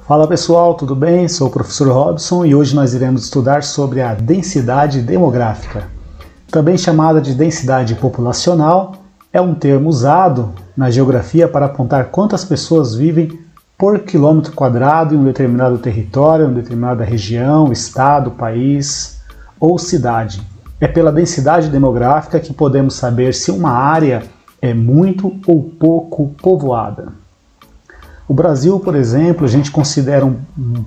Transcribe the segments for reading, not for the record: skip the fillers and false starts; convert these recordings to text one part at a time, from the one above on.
Fala pessoal, tudo bem? Sou o professor Robson e hoje nós iremos estudar sobre a densidade demográfica. Também chamada de densidade populacional, é um termo usado na geografia para apontar quantas pessoas vivem por quilômetro quadrado em um determinado território, em uma determinada região, estado, país ou cidade. É pela densidade demográfica que podemos saber se uma área é muito ou pouco povoada. O Brasil, por exemplo, a gente considera um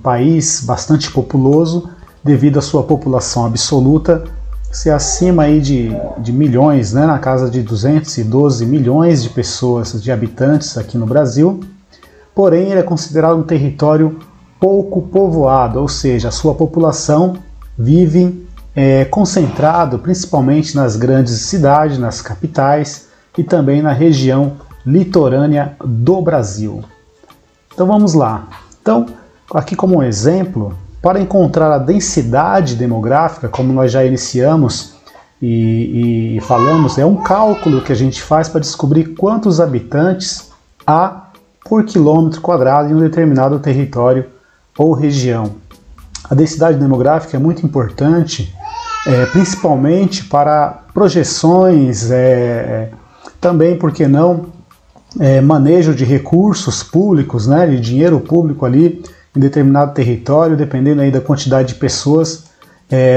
país bastante populoso devido à sua população absoluta ser acima aí de milhões, né? Na casa de 212 milhões de pessoas, de habitantes aqui no Brasil. Porém, ele é considerado um território pouco povoado, ou seja, a sua população vive concentrado principalmente nas grandes cidades, nas capitais e também na região litorânea do Brasil. Então vamos lá. Então, aqui como um exemplo, para encontrar a densidade demográfica, como nós já iniciamos e falamos, é um cálculo que a gente faz para descobrir quantos habitantes há por quilômetro quadrado em um determinado território ou região. A densidade demográfica é muito importante, principalmente para projeções, também, por que não, manejo de recursos públicos, né, de dinheiro público ali em determinado território, dependendo aí da quantidade de pessoas.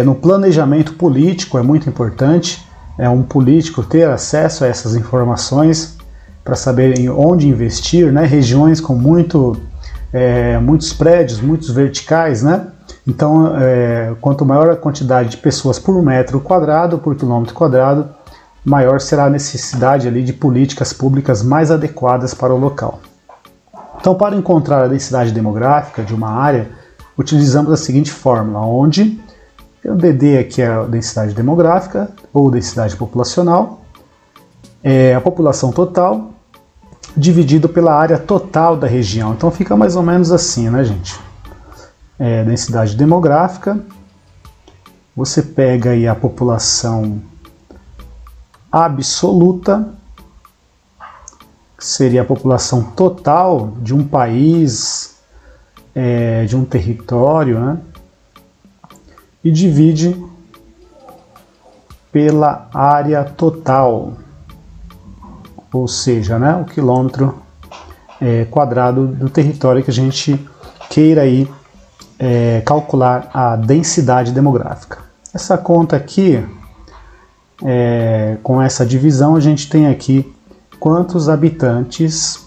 No planejamento político é muito importante, um político ter acesso a essas informações para saber em onde investir, né, regiões com muitos prédios, muitos verticais, né? Então, quanto maior a quantidade de pessoas por metro quadrado, por quilômetro quadrado, maior será a necessidade ali de políticas públicas mais adequadas para o local. Então, para encontrar a densidade demográfica de uma área, utilizamos a seguinte fórmula, onde o DD aqui é a densidade demográfica, ou densidade populacional, a população total, dividido pela área total da região. Então fica mais ou menos assim, né, gente? Densidade demográfica, você pega aí a população absoluta, que seria a população total de um país, de um território, né? E divide pela área total, ou seja, né, o quilômetro quadrado do território que a gente queira aí calcular a densidade demográfica. Essa conta aqui, com essa divisão, a gente tem aqui quantos habitantes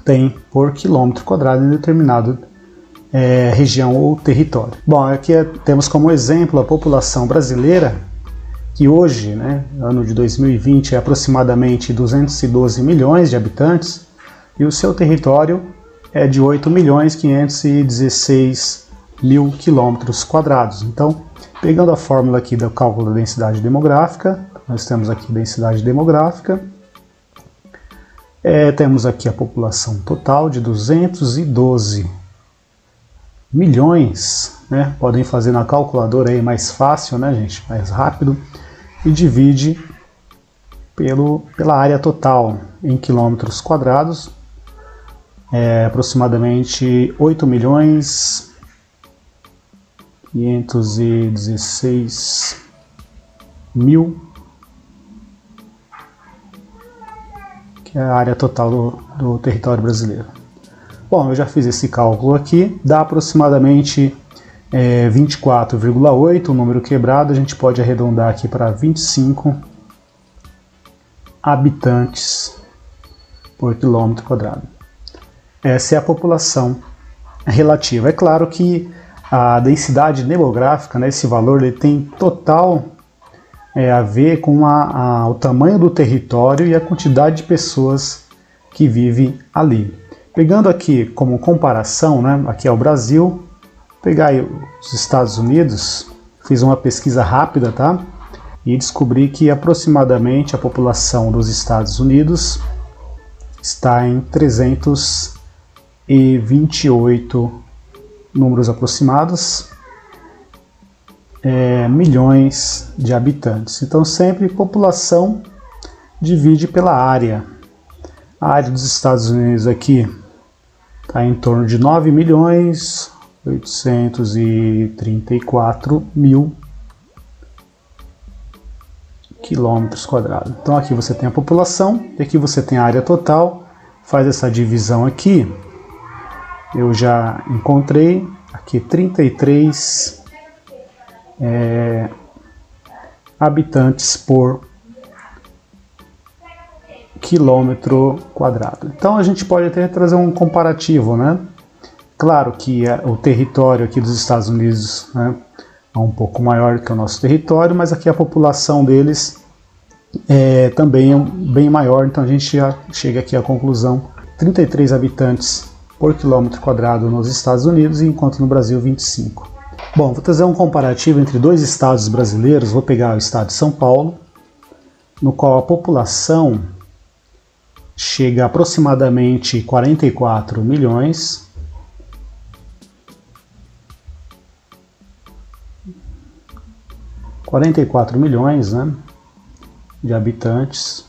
tem por quilômetro quadrado em determinado região ou território. Bom, aqui temos como exemplo a população brasileira, que hoje, né, ano de 2020, é aproximadamente 212 milhões de habitantes, e o seu território é de 8.516.000 quilômetros quadrados. Então, pegando a fórmula aqui do cálculo da densidade demográfica, nós temos aqui densidade demográfica, temos aqui a população total de 212 milhões, né? Podem fazer na calculadora aí mais fácil, né, gente? Mais rápido. E divide pela área total em quilômetros quadrados, aproximadamente 8.516.000, que é a área total do território brasileiro. Bom, eu já fiz esse cálculo aqui, dá aproximadamente 24,8, o número quebrado, a gente pode arredondar aqui para 25 habitantes por quilômetro quadrado. Essa é a população relativa. É claro que a densidade demográfica, né, esse valor, ele tem total a ver com o tamanho do território e a quantidade de pessoas que vivem ali. Pegando aqui como comparação, né, aqui é o Brasil, pegar aí os Estados Unidos, fiz uma pesquisa rápida, tá? E descobri que aproximadamente a população dos Estados Unidos está em 328, números aproximados, milhões de habitantes. Então sempre população divide pela área. A área dos Estados Unidos aqui está em torno de 9.834.000 quilômetros quadrados. Então aqui você tem a população e aqui você tem a área total. Faz essa divisão aqui. Eu já encontrei aqui 33 habitantes por quilômetro quadrado. Então a gente pode até trazer um comparativo, né? Claro que o território aqui dos Estados Unidos, né, é um pouco maior que o nosso território, mas aqui a população deles também é bem maior, então a gente já chega aqui à conclusão: 33 habitantes por quilômetro quadrado nos Estados Unidos, enquanto no Brasil 25. Bom, vou trazer um comparativo entre dois estados brasileiros. Vou pegar o estado de São Paulo, no qual a população chega a aproximadamente 44 milhões. Né, de habitantes,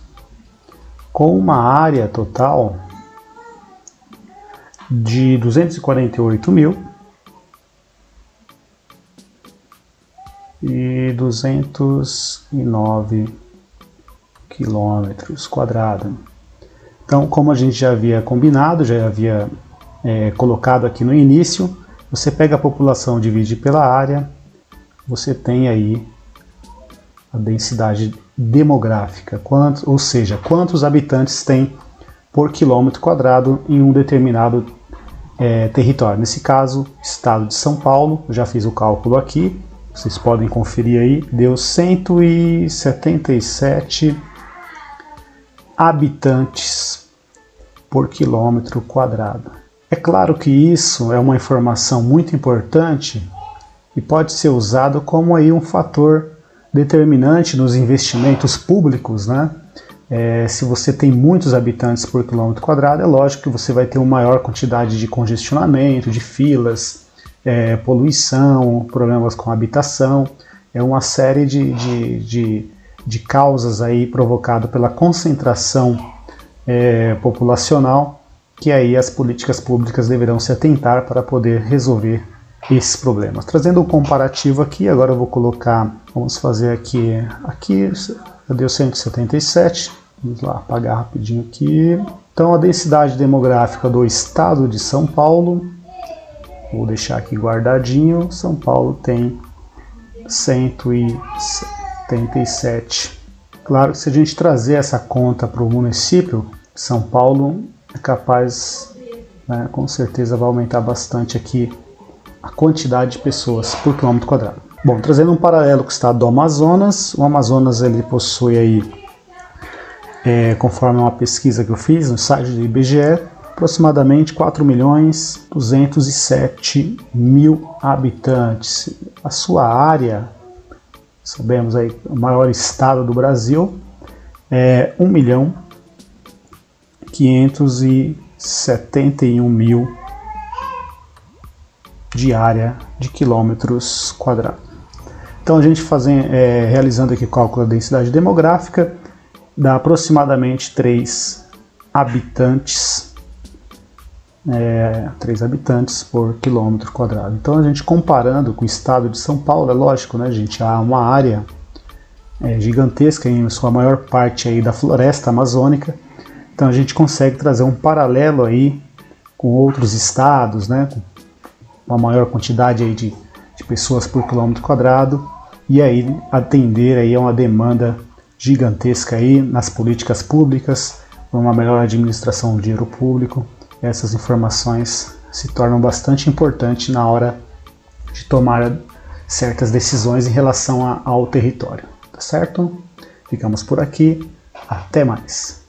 com uma área total de 248.209 quilômetros quadrados. Então, como a gente já havia combinado, já havia colocado aqui no início, você pega a população, divide pela área, você tem aí a densidade demográfica, ou seja, quantos habitantes tem por quilômetro quadrado em um determinado território. Nesse caso, estado de São Paulo, eu já fiz o cálculo aqui, vocês podem conferir aí, deu 177 habitantes por quilômetro quadrado. É claro que isso é uma informação muito importante e pode ser usado como aí um fator determinante nos investimentos públicos, né? Se você tem muitos habitantes por quilômetro quadrado, é lógico que você vai ter uma maior quantidade de congestionamento, de filas, poluição, problemas com habitação. É uma série de causas aí provocadas pela concentração populacional, que aí as políticas públicas deverão se atentar para poder resolver esses problemas. Trazendo um comparativo aqui, agora eu vou colocar, vamos fazer aqui deu 177, vamos lá apagar rapidinho aqui. Então a densidade demográfica do estado de São Paulo, vou deixar aqui guardadinho, São Paulo tem 177. Claro que se a gente trazer essa conta para o município, São Paulo é capaz, né, com certeza vai aumentar bastante aqui a quantidade de pessoas por quilômetro quadrado. Bom, trazendo um paralelo com o estado do Amazonas, o Amazonas ele possui aí, conforme uma pesquisa que eu fiz no site do IBGE, aproximadamente 4.207.000 habitantes. A sua área, sabemos aí, o maior estado do Brasil, é 1.571.000 de área de quilômetros quadrados. Então a gente realizando aqui o cálculo da densidade demográfica, dá aproximadamente 3 habitantes por quilômetro quadrado. Então a gente comparando com o estado de São Paulo, é lógico, né, gente, há uma área gigantesca, em sua maior parte aí da floresta amazônica. Então a gente consegue trazer um paralelo aí com outros estados, né, com uma maior quantidade aí de pessoas por quilômetro quadrado, e aí atender aí a uma demanda gigantesca aí nas políticas públicas, uma melhor administração do dinheiro público. Essas informações se tornam bastante importantes na hora de tomar certas decisões em relação ao território, tá certo? Ficamos por aqui, até mais!